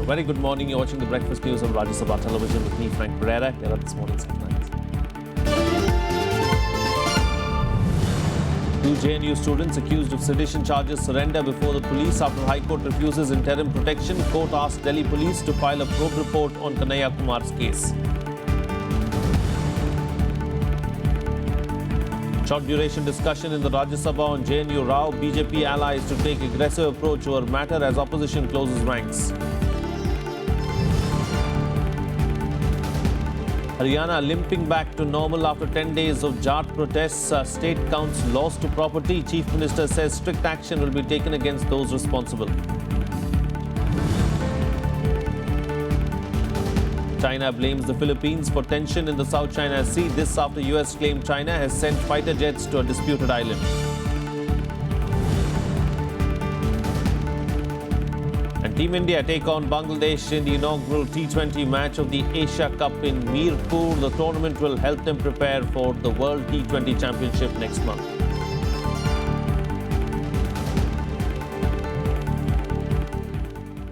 Very good morning. You're watching the breakfast news on Rajya Sabha television with me, Frank Pereira. Here are this morning's headlines. Two JNU students accused of sedition charges surrender before the police after High Court refuses interim protection. Court asked Delhi police to file a probe report on Kanhaiya Kumar's case. Short duration discussion in the Rajya Sabha on JNU Rao. BJP allies to take aggressive approach over matter as opposition closes ranks. Haryana limping back to normal after 10 days of Jat protests. State counts loss to property. Chief Minister says strict action will be taken against those responsible. China blames the Philippines for tension in the South China Sea. This after US claimed China has sent fighter jets to a disputed island. And Team India take on Bangladesh in the inaugural T20 match of the Asia Cup in Mirpur. The tournament will help them prepare for the World T20 Championship next month.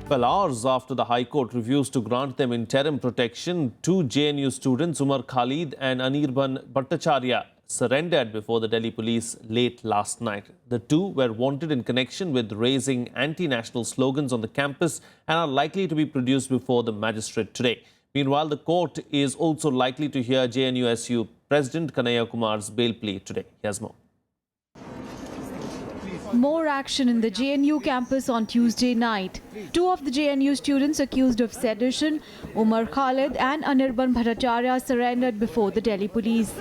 Well, hours after the High Court refused to grant them interim protection, two JNU students, Umar Khalid and Anirban Bhattacharya, surrendered before the Delhi police late last night. The two were wanted in connection with raising anti-national slogans on the campus and are likely to be produced before the magistrate today. Meanwhile, the court is also likely to hear JNUSU President Kanhaiya Kumar's bail plea today. Here's more. More action in the JNU campus on Tuesday night. Two of the JNU students accused of sedition, Umar Khalid and Anirban Bhattacharya, surrendered before the Delhi police.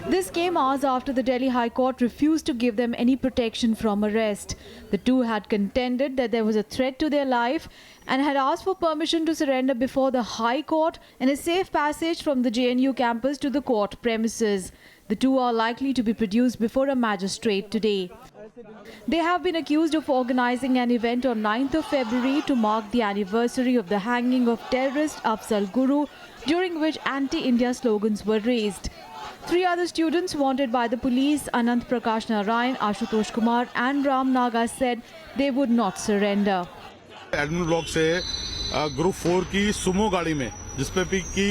This came hours after the Delhi High Court refused to give them any protection from arrest. The two had contended that there was a threat to their life and had asked for permission to surrender before the High Court in a safe passage from the JNU campus to the court premises. The two are likely to be produced before a magistrate today. They have been accused of organizing an event on 9th of February to mark the anniversary of the hanging of terrorist Afzal Guru, during which anti-India slogans were raised. Three other students wanted by the police, Anant Prakash Narayan, Ashutosh Kumar and Ram Naga, said they would not surrender. Admin block से group 4 की Sumo गाड़ी में जिसपे pick की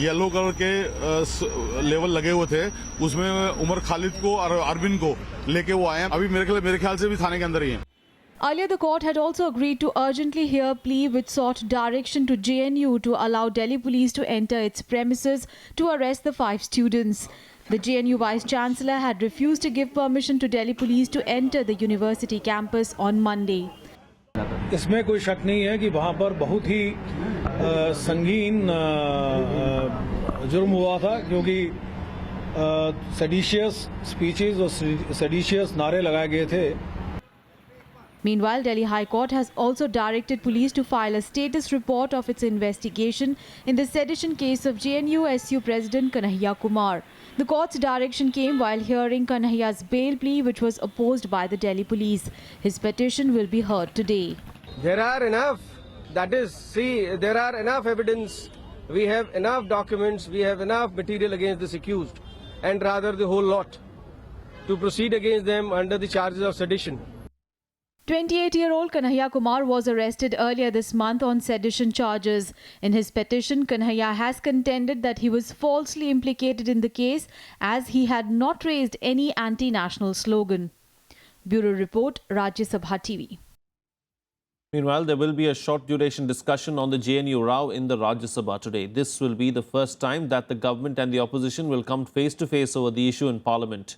yellow colour के level लगे हुए थे, उसमें उमर खालिद को और अरविंद को लेके वो आए हैं. अभी मेरे ख्याल से भी थाने के अंदर ही हैं. Earlier, the court had also agreed to urgently hear plea which sought direction to JNU to allow Delhi police to enter its premises to arrest the 5 students. The JNU Vice-Chancellor had refused to give permission to Delhi police to enter the university campus on Monday. इसमें कोई शक नहीं है कि वहाँ पर बहुत ही संगीन जुर्म हुआ था, क्योंकि सेडिशियस स्पीचेस और सेडिशियस नारे लगाए गए थे. Meanwhile, Delhi High Court has also directed police to file a status report of its investigation in the sedition case of JNUSU President Kanhaiya Kumar. The court's direction came while hearing Kanhaiya's bail plea, which was opposed by the Delhi police. His petition will be heard today. There are enough, there are enough evidence, we have enough documents, we have enough material against this accused, and rather the whole lot, to proceed against them under the charges of sedition. 28-year-old Kanhaiya Kumar was arrested earlier this month on sedition charges. In his petition, Kanhaiya has contended that he was falsely implicated in the case as he had not raised any anti-national slogan. Bureau Report, Rajya Sabha TV. Meanwhile, there will be a short duration discussion on the JNU Rao in the Rajya Sabha today. This will be the first time that the government and the opposition will come face to face over the issue in Parliament.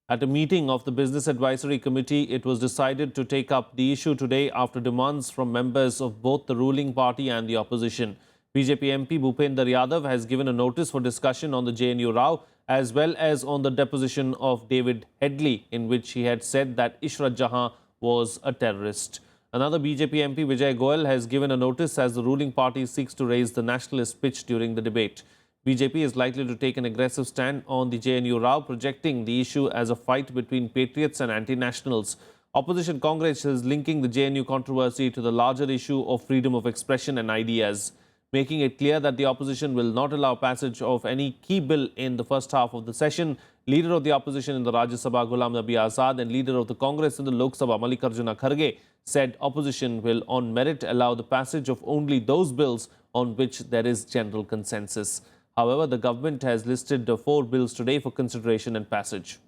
At a meeting of the Business Advisory Committee, it was decided to take up the issue today after demands from members of both the ruling party and the opposition. BJP MP Bhupender Yadav has given a notice for discussion on the JNU Rao as well as on the deposition of David Headley, in which he had said that Ishrat Jahan was a terrorist. Another BJP MP, Vijay Goyal, has given a notice as the ruling party seeks to raise the nationalist pitch during the debate. BJP is likely to take an aggressive stand on the JNU Rao, projecting the issue as a fight between patriots and anti-nationals. Opposition Congress is linking the JNU controversy to the larger issue of freedom of expression and ideas. making it clear that the opposition will not allow passage of any key bill in the first half of the session. Leader of the opposition in the Rajya Sabha, Ghulam Nabi Azad, and leader of the Congress in the Lok Sabha, Mukherjee, said opposition will on merit allow the passage of only those bills on which there is general consensus. However, the government has listed 4 bills today for consideration and passage.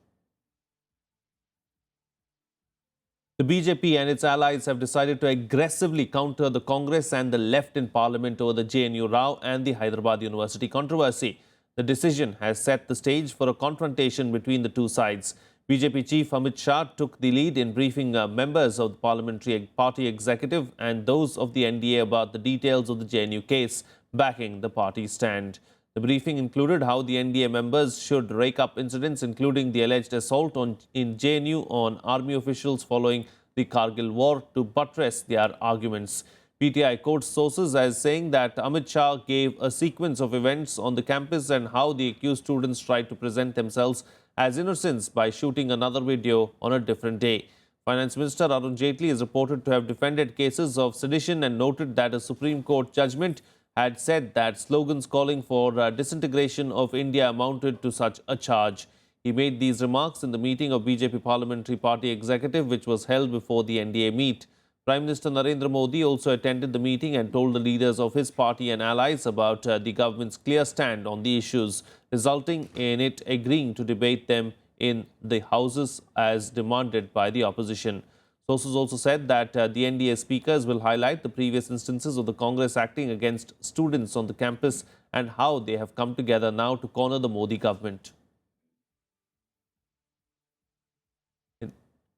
The BJP and its allies have decided to aggressively counter the Congress and the left in Parliament over the JNU Rao and the Hyderabad University controversy. The decision has set the stage for a confrontation between the two sides. BJP chief Amit Shah took the lead in briefing members of the parliamentary party executive and those of the NDA about the details of the JNU case, backing the party stand. The briefing included how the NDA members should rake up incidents, including the alleged assault in JNU on army officials following the Kargil war, to buttress their arguments. PTI quotes sources as saying that Amit Shah gave a sequence of events on the campus and how the accused students tried to present themselves as innocents by shooting another video on a different day. Finance Minister Arun Jaitley is reported to have defended cases of sedition and noted that a Supreme Court judgment had said that slogans calling for disintegration of India amounted to such a charge. He made these remarks in the meeting of BJP Parliamentary Party Executive, which was held before the NDA meet. Prime Minister Narendra Modi also attended the meeting and told the leaders of his party and allies about the government's clear stand on the issues, resulting in it agreeing to debate them in the houses as demanded by the opposition. Sources also said that the NDA speakers will highlight the previous instances of the Congress acting against students on the campus and how they have come together now to corner the Modi government.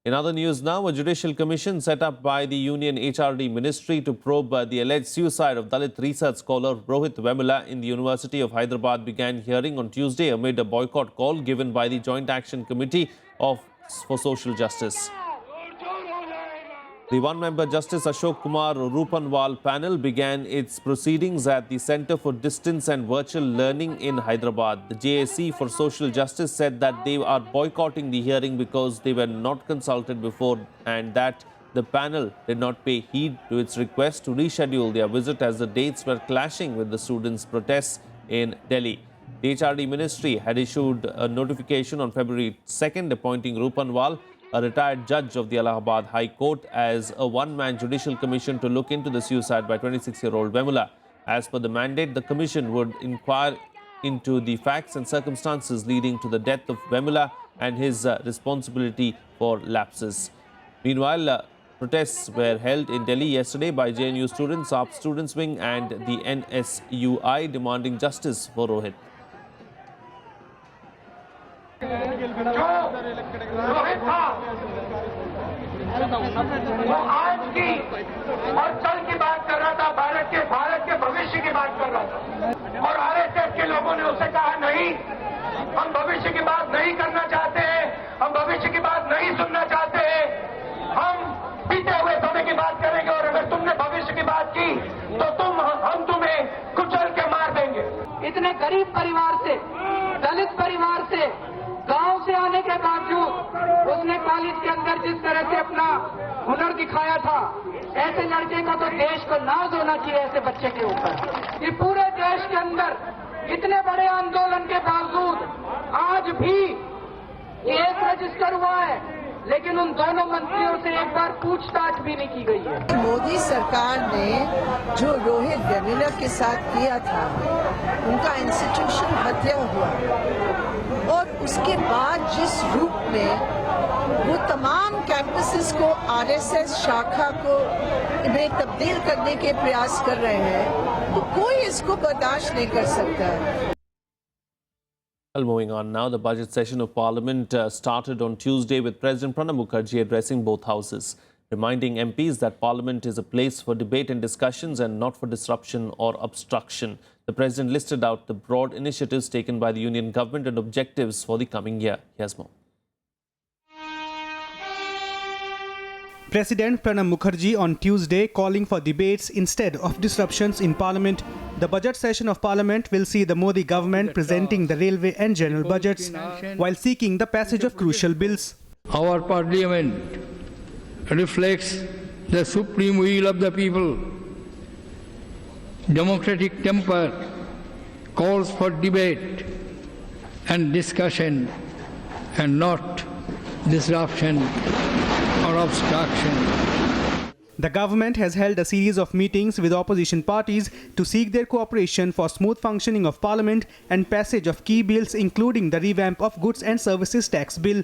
In other news now, a judicial commission set up by the Union HRD Ministry to probe the alleged suicide of Dalit research scholar Rohit Vemula in the University of Hyderabad began hearing on Tuesday amid a boycott call given by the Joint Action Committee for Social Justice. The one-member Justice Ashok Kumar Rupanwal panel began its proceedings at the Center for Distance and Virtual Learning in Hyderabad. The JAC for Social Justice said that they are boycotting the hearing because they were not consulted before and that the panel did not pay heed to its request to reschedule their visit as the dates were clashing with the students' protests in Delhi. The HRD Ministry had issued a notification on February 2nd appointing Rupanwal, a retired judge of the Allahabad High Court, as a one-man judicial commission to look into the suicide by 26-year-old Vemula. As per the mandate, the commission would inquire into the facts and circumstances leading to the death of Vemula and his responsibility for lapses. Meanwhile, protests were held in Delhi yesterday by JNU students, AAP Students Wing and the NSUI demanding justice for Rohit. Rohit था वो आज की और कल की बात कर रहा था, भारत के भविष्य की बात कर रहा था और आरएसएस के लोगों ने उसे कहा नहीं, हम भविष्य की बात नहीं करना चाहते हैं, हम भविष्य की बात नहीं सुनना चाहते हैं, हम बीते हुए समय की बात करेंगे और अगर तुमने भविष्य की बात की तो हम तुम्हें कुचल के मार देंगे। इतने गरीब परिवार से, दलित परिवार से, गांव से आने के बावजूद उसने कॉलेज के अंदर जिस तरह से अपना हुनर दिखाया था, ऐसे लड़के का तो देश को नाज होना चाहिए ऐसे बच्चे के ऊपर। ये पूरे देश के अंदर इतने बड़े आंदोलन के बावजूद आज भी केस रजिस्टर हुआ है, लेकिन उन दोनों मंत्रियों से एक बार पूछताछ भी नहीं की गई है। मोदी सरकार ने जो रोहित वेमुला के साथ किया था, उनका इंस्टीट्यूशन हत्या हुआ और उसके बाद जिस रूप में वो तमाम कैंपसेस को आरएसएस शाखा को में तब्दील करने के प्रयास कर रहे हैं, तो कोई इसको बर्दाश्त नहीं कर सकता। Well, moving on now, the budget session of Parliament started on Tuesday with President Pranab Mukherjee addressing both houses, reminding MPs that Parliament is a place for debate and discussions and not for disruption or obstruction. The President listed out the broad initiatives taken by the Union government and objectives for the coming year. Here's more. President Pranab Mukherjee on Tuesday calling for debates instead of disruptions in Parliament. The budget session of Parliament will see the Modi government presenting the railway and general budgets while seeking the passage of crucial bills. Our Parliament reflects the supreme will of the people. democratic temper calls for debate and discussion and not disruption or obstruction. The government has held a series of meetings with opposition parties to seek their cooperation for smooth functioning of Parliament and passage of key bills, including the revamp of Goods and Services Tax Bill.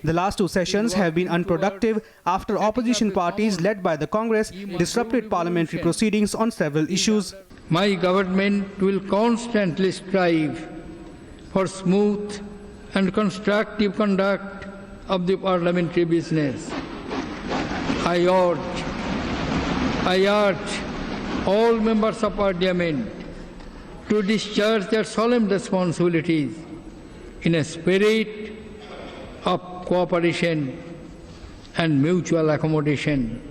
The last two sessions have been unproductive after opposition parties led by the Congress disrupted parliamentary proceedings on several issues. My government will constantly strive for smooth and constructive conduct of the parliamentary business. I urge all members of Parliament to discharge their solemn responsibilities in a spirit of cooperation and mutual accommodation.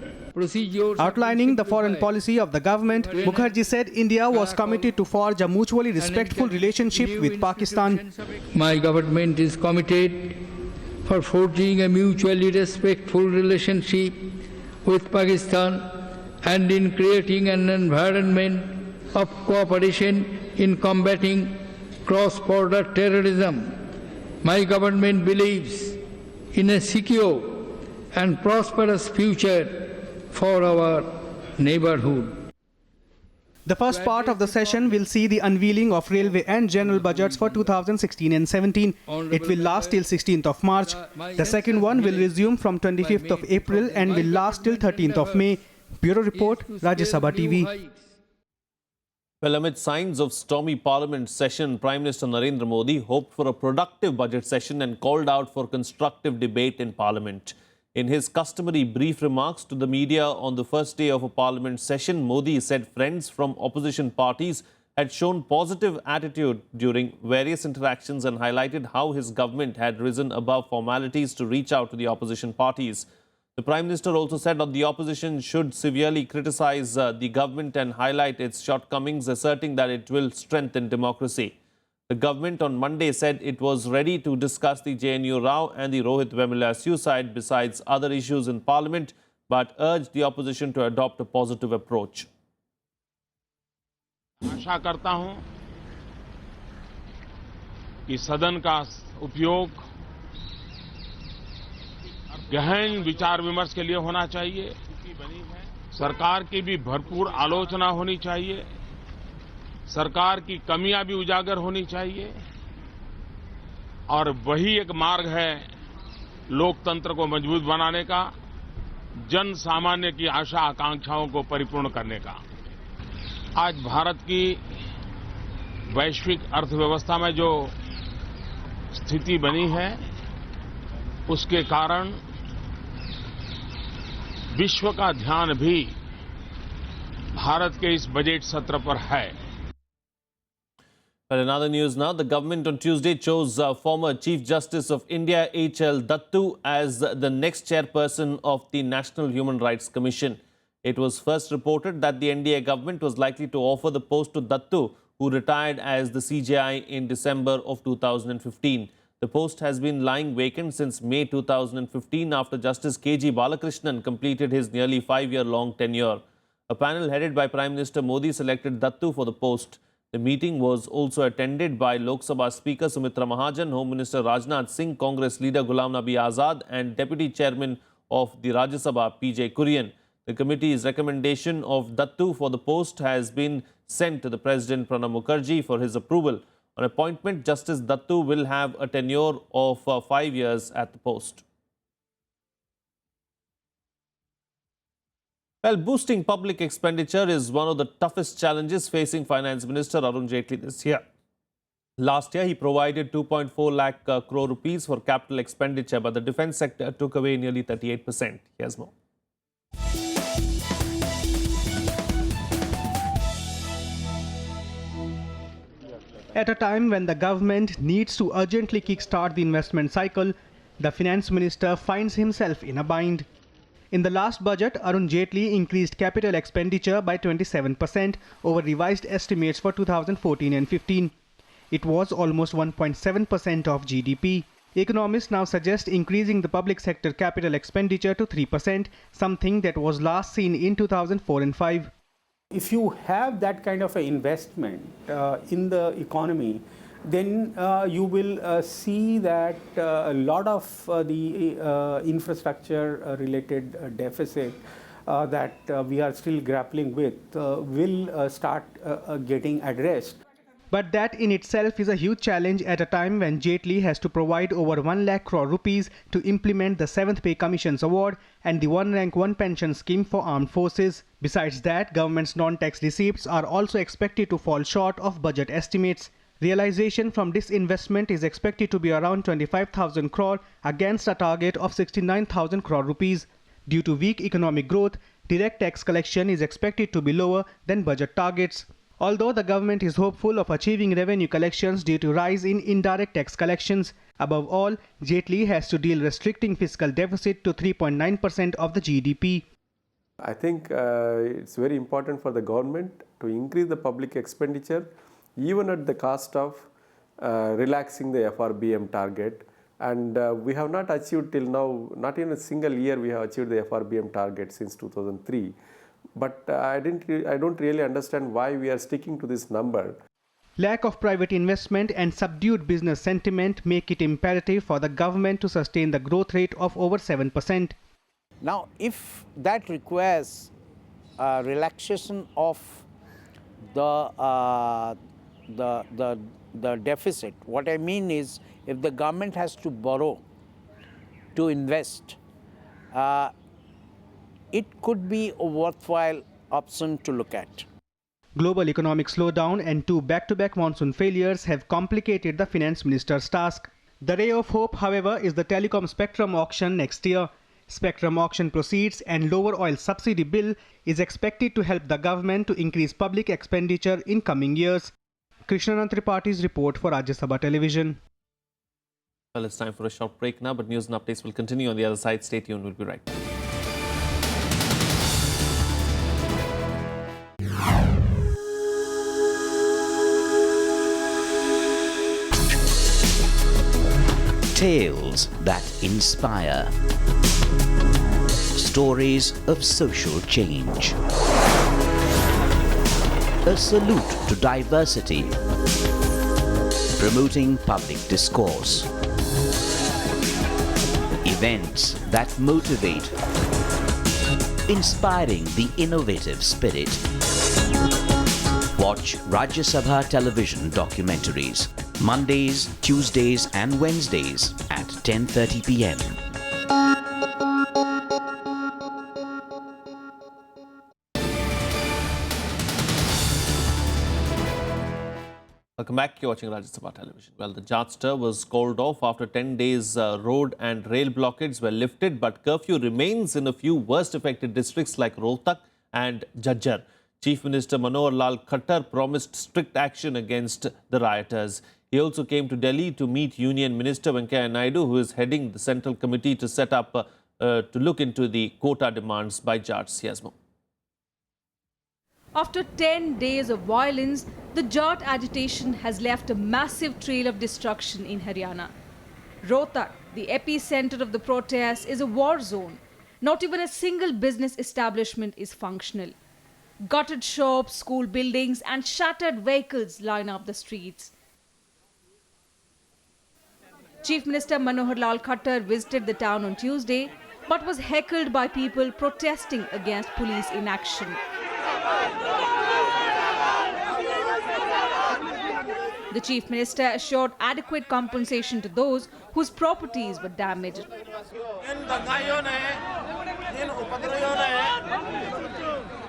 Outlining the foreign policy of the government, Mukherjee said India was committed to forge a mutually respectful relationship with Pakistan. My government is committed for forging a mutually respectful relationship with Pakistan and in creating an environment of cooperation in combating cross-border terrorism. My government believes in a secure and prosperous future for our neighborhood. The first part of the session will see the unveiling of railway and general budgets for 2016 and 17. It will last till 16th of March. The second one will resume from 25th of April and will last till 13th of May. Bureau Report, Rajya Sabha TV. Well, amid signs of stormy Parliament session, Prime Minister Narendra Modi hoped for a productive budget session and called out for constructive debate in Parliament. In his customary brief remarks to the media on the first day of a Parliament session, Modi said friends from opposition parties had shown positive attitude during various interactions and highlighted how his government had risen above formalities to reach out to the opposition parties. The Prime Minister also said that the opposition should severely criticize the government and highlight its shortcomings, asserting that it will strengthen democracy. The government on Monday said it was ready to discuss the JNU Rao and the Rohit Vemula suicide besides other issues in Parliament, but urged the opposition to adopt a positive approach. आशा करता हूं कि सदन का उपयोग गहन विचार विमर्श के लिए होना चाहिए। सरकार की भी भरपूर आलोचना होनी चाहिए। सरकार की कमियां भी उजागर होनी चाहिए और वही एक मार्ग है लोकतंत्र को मजबूत बनाने का, जन सामान्य की आशा आकांक्षाओं को परिपूर्ण करने का। आज भारत की वैश्विक अर्थव्यवस्था में जो स्थिति बनी है, उसके कारण विश्व का ध्यान भी भारत के इस बजट सत्र पर है। But in other news now, the government on Tuesday chose former Chief Justice of India H.L. Dattu as the next chairperson of the National Human Rights Commission. It was first reported that the NDA government was likely to offer the post to Dattu, who retired as the CJI in December of 2015. The post has been lying vacant since May 2015 after Justice K.G. Balakrishnan completed his nearly 5-year-long tenure. A panel headed by Prime Minister Modi selected Dattu for the post. The meeting was also attended by Lok Sabha Speaker Sumitra Mahajan, Home Minister Rajnath Singh, Congress leader Ghulam Nabi Azad and Deputy Chairman of the Rajya Sabha P.J. Kurian. The committee's recommendation of Dattu for the post has been sent to the President Pranab Mukherjee for his approval. On appointment, Justice Dattu will have a tenure of 5 years at the post. Well, boosting public expenditure is one of the toughest challenges facing Finance Minister Arun Jaitley this year. Last year, he provided 2.4 lakh crore rupees for capital expenditure, but the defence sector took away nearly 38%. Here's more. At a time when the government needs to urgently kickstart the investment cycle, the Finance Minister finds himself in a bind. In the last budget, Arun Jaitley increased capital expenditure by 27% over revised estimates for 2014 and 15. It was almost 1.7% of GDP. Economists now suggest increasing the public sector capital expenditure to 3%, something that was last seen in 2004 and 5. If you have that kind of an investment in the economy, then you will see that a lot of the infrastructure related deficit that we are still grappling with will start getting addressed. But that in itself is a huge challenge at a time when Jaitley has to provide over 1 lakh crore rupees to implement the 7th Pay Commission's award and the One Rank One pension scheme for armed forces. Besides that, government's non-tax receipts are also expected to fall short of budget estimates. Realization from this investment is expected to be around 25,000 crore against a target of 69,000 crore rupees. Due to weak economic growth, direct tax collection is expected to be lower than budget targets. Although the government is hopeful of achieving revenue collections due to rise in indirect tax collections, above all, Jaitley has to deal restricting fiscal deficit to 3.9% of the GDP. I think it's very important for the government to increase the public expenditure even at the cost of relaxing the FRBM target. And we have not achieved till now, not in a single year we have achieved the FRBM target since 2003. But I don't really understand why we are sticking to this number. Lack of private investment and subdued business sentiment make it imperative for the government to sustain the growth rate of over 7%. Now, if that requires relaxation of the deficit, what I mean is if the government has to borrow to invest, it could be a worthwhile option to look at. Global economic slowdown and 2 back-to-back monsoon failures have complicated the finance minister's task. The ray of hope, however, is the telecom spectrum auction next year. Spectrum auction proceeds and lower oil subsidy bill is expected to help the government to increase public expenditure in coming years. Krishnanand Tripaঠি's report for Rajya Sabha Television. Well, it's time for a short break now, but news and updates will continue on the other side. Stay tuned, we'll be right back. Tales that inspire. Stories of social change. A salute to diversity. Promoting public discourse. Events that motivate. Inspiring the innovative spirit. Watch Rajya Sabha television documentaries. Mondays, Tuesdays and Wednesdays at 10:30 p.m. Welcome back. You're watching Rajya Sabha Television. Well, the Jatster was called off after 10 days. Road and rail blockades were lifted, but curfew remains in a few worst affected districts like Rohtak and Jhajjar. Chief Minister Manohar Lal Khattar promised strict action against the rioters. He also came to Delhi to meet Union Minister Venkaiah Naidu, who is heading the Central Committee to set up to look into the quota demands by Jats. Yasmo. After 10 days of violence, the Jat agitation has left a massive trail of destruction in Haryana. Rohtak, the epicenter of the protests, is a war zone. Not even a single business establishment is functional. Gutted shops, school buildings and shattered vehicles line up the streets. Chief Minister Manohar Lal Khattar visited the town on Tuesday, but was heckled by people protesting against police inaction. The Chief Minister assured adequate compensation to those whose properties were damaged.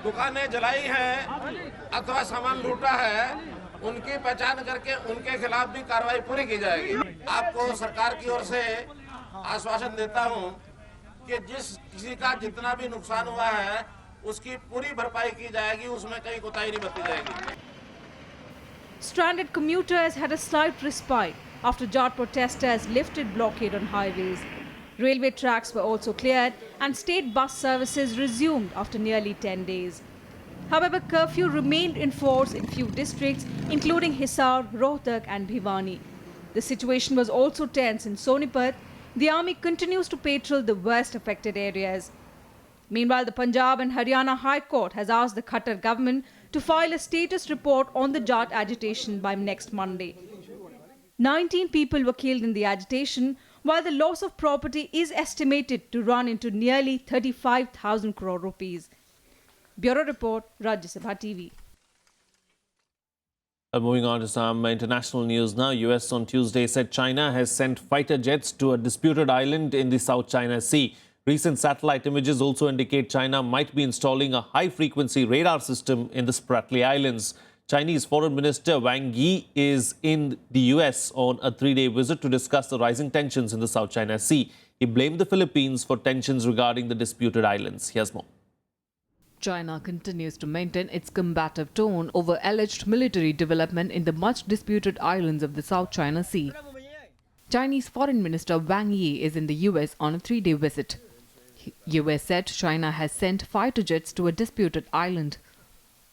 दुकानें जलाई हैं अथवा सामान लूटा है, उनकी पहचान करके उनके खिलाफ भी कार्रवाई पूरी की जाएगी। आपको सरकार की ओर से आश्वासन देता हूं कि जिस किसी का जितना भी नुकसान हुआ है, उसकी पूरी भरपाई की जाएगी, उसमें कहीं कोताही नहीं बरती जाएगी। Stranded commuters had a slight respite after Jat protesters lifted blockade on highways. Railway tracks were also cleared and state bus services resumed after nearly 10 days. However, curfew remained in force in few districts, including Hisar, Rohtak and Bhiwani. The situation was also tense in Sonipat. The army continues to patrol the worst affected areas. Meanwhile, the Punjab and Haryana High Court has asked the Qatar government to file a status report on the Jat agitation by next Monday. 19 people were killed in the agitation, while the loss of property is estimated to run into nearly 35,000 crore rupees. Bureau Report, Rajya Sabha TV. Moving on to some international news now. US on Tuesday said China has sent fighter jets to a disputed island in the South China Sea. Recent satellite images also indicate China might be installing a high-frequency radar system in the Spratly Islands. Chinese Foreign Minister Wang Yi is in the US on a 3-day visit to discuss the rising tensions in the South China Sea. He blamed the Philippines for tensions regarding the disputed islands. Here's more. China continues to maintain its combative tone over alleged military development in the much-disputed islands of the South China Sea. Chinese Foreign Minister Wang Yi is in the US on a 3-day visit. US said China has sent fighter jets to a disputed island.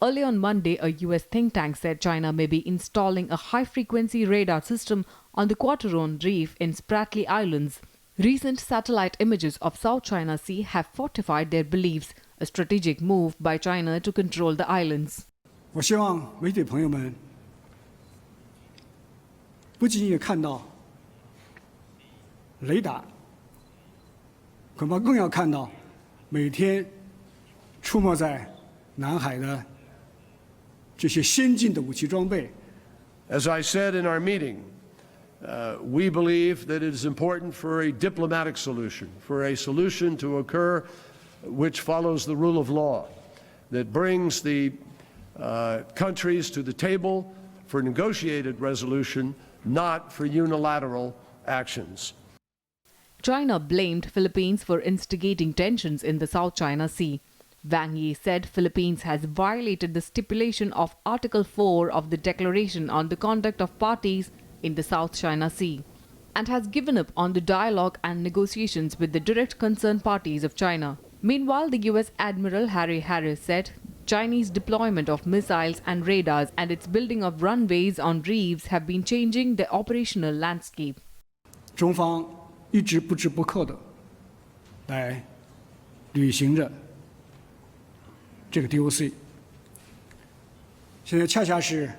Early on Monday, a US think tank said China may be installing a high-frequency radar system on the Quarteron Reef in Spratly Islands. Recent satellite images of South China Sea have fortified their beliefs, a strategic move by China to control the islands. 我希望媒体朋友们不仅仅看到雷达，恐怕更要看到每天出没在南海的这些先进的武器装备。As I said in our meeting, we believe that it is important for a diplomatic solution, for a solution to occur which follows the rule of law, that brings the countries to the table for negotiated resolution, not for unilateral actions. China blamed Philippines for instigating tensions in the South China Sea. Wang Yi said Philippines has violated the stipulation of Article 4 of the Declaration on the Conduct of Parties in the South China Sea and has given up on the dialogue and negotiations with the direct concerned parties of China. Meanwhile, the US Admiral Harry Harris said Chinese deployment of missiles and radars and its building of runways on reefs have been changing the operational landscape. 中方一直不折不扣地来履行着这个 DOC。现在恰恰是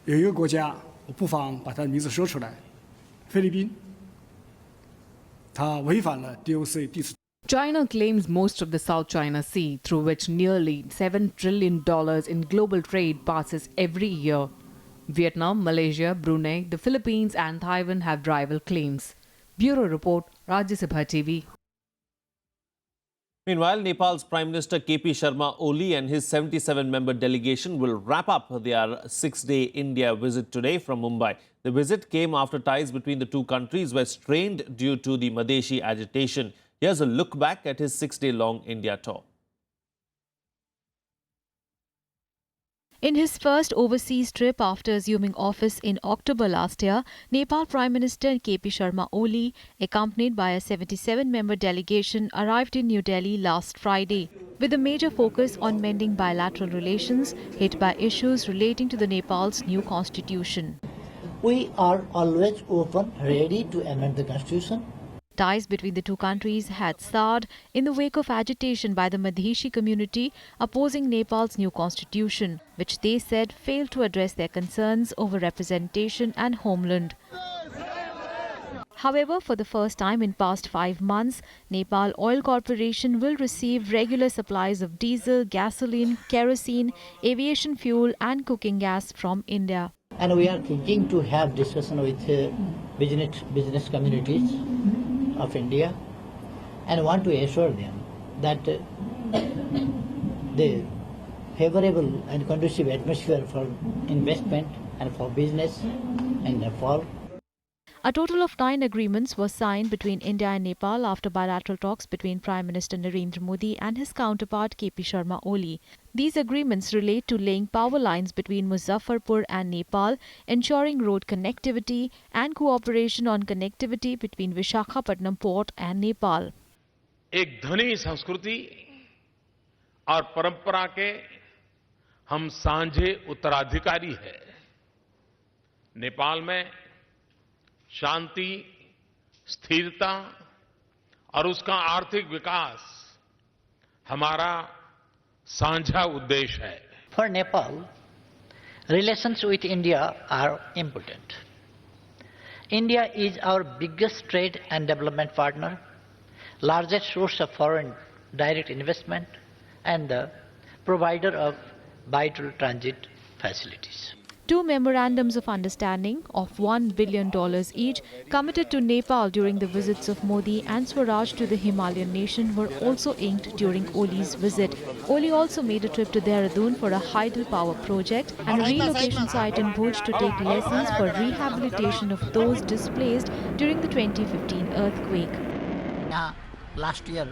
有一个国家，我不妨把它的名字说出来，菲律宾，它违反了 DOC 第4。 China claims most of the South China Sea, through which nearly $7 trillion in global trade passes every year. Vietnam, Malaysia, Brunei, the Philippines and Taiwan have rival claims. Bureau Report, Rajya Sabha TV. Meanwhile, Nepal's Prime Minister KP Sharma Oli and his 77-member delegation will wrap up their 6-day India visit today from Mumbai. The visit came after ties between the two countries were strained due to the Madheshi agitation. Here's a look back at his 6-day-long India tour. In his first overseas trip after assuming office in October last year, Nepal Prime Minister KP Sharma Oli, accompanied by a 77-member delegation, arrived in New Delhi last Friday, with a major focus on mending bilateral relations hit by issues relating to the Nepal's new constitution. We are always open, ready to amend the constitution. Ties between the two countries had soured in the wake of agitation by the Madheshi community opposing Nepal's new constitution, which they said failed to address their concerns over representation and homeland. However, for the first time in past 5 months, Nepal Oil Corporation will receive regular supplies of diesel, gasoline, kerosene, aviation fuel and cooking gas from India. And we are thinking to have discussion with business communities of India and want to assure them that the favorable and conducive atmosphere for investment and for business in Nepal. A total of 9 agreements were signed between India and Nepal after bilateral talks between Prime Minister Narendra Modi and his counterpart KP Sharma Oli. These agreements relate to laying power lines between Muzaffarpur and Nepal, ensuring road connectivity and cooperation on connectivity between Visakhapatnam port and Nepal. एक धनी संस्कृति और परंपरा के हम सांझे उत्तराधिकारी हैं। नेपाल में शांति, स्थिरता और उसका आर्थिक विकास हमारा साझा उद्देश्य है। For Nepal, relations with India are important. India is our biggest trade and development partner, largest source of foreign direct investment, and the provider of vital transit facilities. Two memorandums of understanding of $1 billion each committed to Nepal during the visits of Modi and Swaraj to the Himalayan nation were also inked during Oli's visit. Oli also made a trip to Dehradun for a hydropower project and a relocation site in Bhuj to take lessons for rehabilitation of those displaced during the 2015 earthquake. Last year,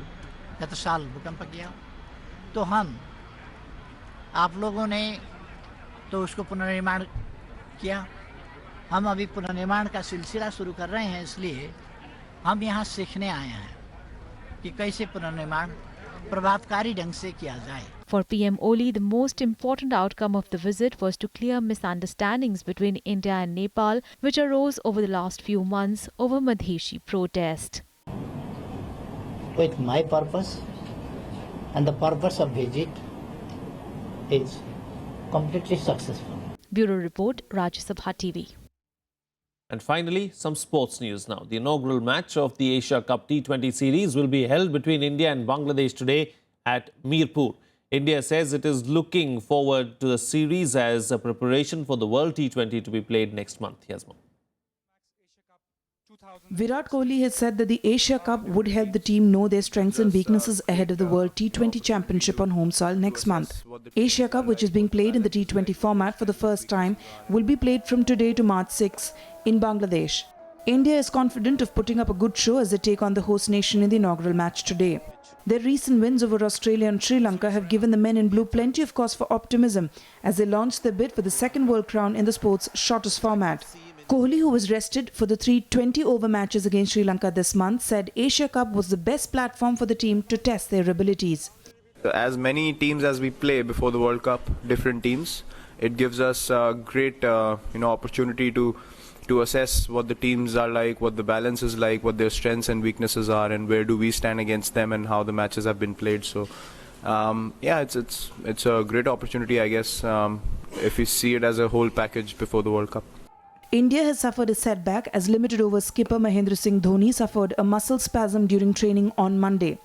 गत साल भूकंप किया, तो हम आप लोगों ने तो उसको पुनर्निर्माण किया। हम अभी पुनर्निर्माण का सिलसिला शुरू कर रहे हैं, इसलिए हम यहाँ सीखने आए हैं कि कैसे पुनर्निर्माण प्रभावकारी ढंग से किया जाए। For PM Oli, the most important outcome of the visit was to clear misunderstandings between India and Nepal, which arose over the last few months over Madheshi protest. With my purpose and the purpose of visit is completely successful. Bureau Report, Rajya Sabha TV. And finally, some sports news now. The inaugural match of the Asia Cup T20 series will be held between India and Bangladesh today at Mirpur. India says it is looking forward to the series as a preparation for the World T20 to be played next month. Here's more. Virat Kohli has said that the Asia Cup would help the team know their strengths and weaknesses ahead of the World T20 Championship on home soil next month. Asia Cup, which is being played in the T20 format for the first time, will be played from today to March 6 in Bangladesh. India is confident of putting up a good show as they take on the host nation in the inaugural match today. Their recent wins over Australia and Sri Lanka have given the men in blue plenty of cause for optimism as they launch their bid for the second world crown in the sport's shortest format. Kohli, who was rested for the 3 20-over matches against Sri Lanka this month, said Asia Cup was the best platform for the team to test their abilities. As many teams as we play before the World Cup, different teams, it gives us a great opportunity to assess what the teams are like, what the balance is like, what their strengths and weaknesses are, and where do we stand against them, and how the matches have been played. So, it's a great opportunity, I guess, if we see it as a whole package before the World Cup. India has suffered a setback as limited over skipper Mahendra Singh Dhoni suffered a muscle spasm during training on Monday.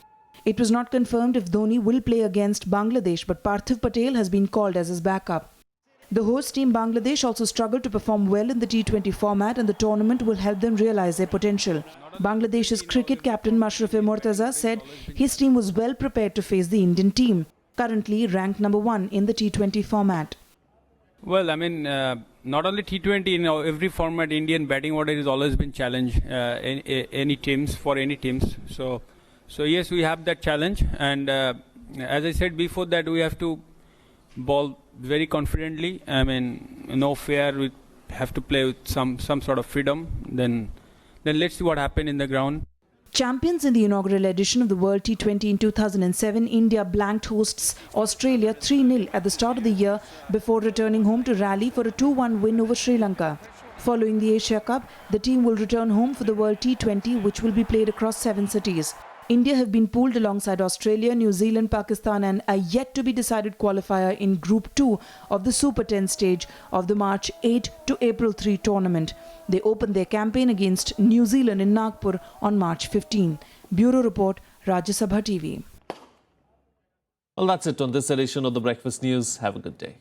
It was not confirmed if Dhoni will play against Bangladesh, but Parthiv Patel has been called as his backup. The host team Bangladesh also struggled to perform well in the T20 format, and the tournament will help them realize their potential. Bangladesh's cricket captain Mashrafe Mortaza said his team was well prepared to face the Indian team, currently ranked number 1 in the T20 format. Well, I mean, not only T20, in every format, Indian batting order has always been challenged. Any teams. So yes, we have that challenge, and as I said before, that we have to bowl very confidently. I mean, no fear. We have to play with some sort of freedom. Then let's see what happens in the ground. Champions in the inaugural edition of the World T20 in 2007, India blanked hosts Australia 3-0 at the start of the year before returning home to rally for a 2-1 win over Sri Lanka. Following the Asia Cup, the team will return home for the World T20, which will be played across 7 cities. India have been pooled alongside Australia, New Zealand, Pakistan and a yet-to-be-decided qualifier in Group 2 of the Super 10 stage of the March 8 to April 3 tournament. They opened their campaign against New Zealand in Nagpur on March 15. Bureau Report, Rajya Sabha TV. Well, that's it on this edition of the Breakfast News. Have a good day.